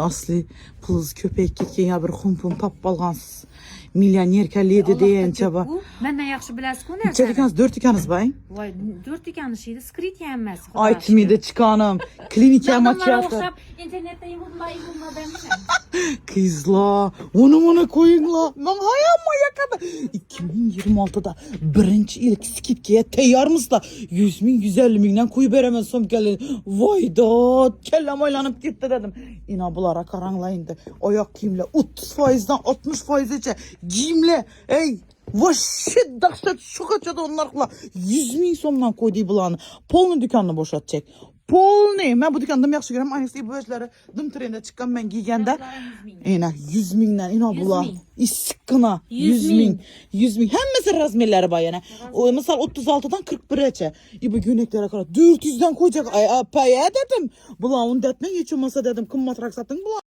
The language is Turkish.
Asli puluz köpek ketken ya bir humpun tap balgansız. Milyoner kelleydi deyen çaba. Menden yaxshi bilasiz-ku narsani. Çelikans 4 ekanız bayın. Voy, 4 ekani şeydi, skrit emas. Aytmaydi çıkanım. Klinika makyajı. O'xshab internetda yig'ilma demişler. Kızla, onu koyun la. Ben hayamma yakada. 2026'da birinci ilk skipkeye teyar mısın da 100 bin 150 binden koyu veremez son gelin. Vay da kellem oylanıp gitti dedim. İnabulara karanlayındı. Ayak kimle 30%'dan 60%'e giyimle. Ey vahşet dahşet şu kaçadı onlarla 100 bin somdan koyduğu bulanı. Polnu dükkanını boşaltacak. Pol ne? Ben bu dükkanda yaxşı görəm. Aynısı bu özləri dım trende çıqqan mən giygəndə. Eyna 100 mindən ina bula. İssiqqına 100 min. 100 min. Həmməsi razmerləri var yəni. O misal 36'dan 41'e. Bu günəklərə qara 400'den koyacaq. Ay paya dedim. Bula onu detmen hiç olmasa dedim. Kımmat raksatın bula.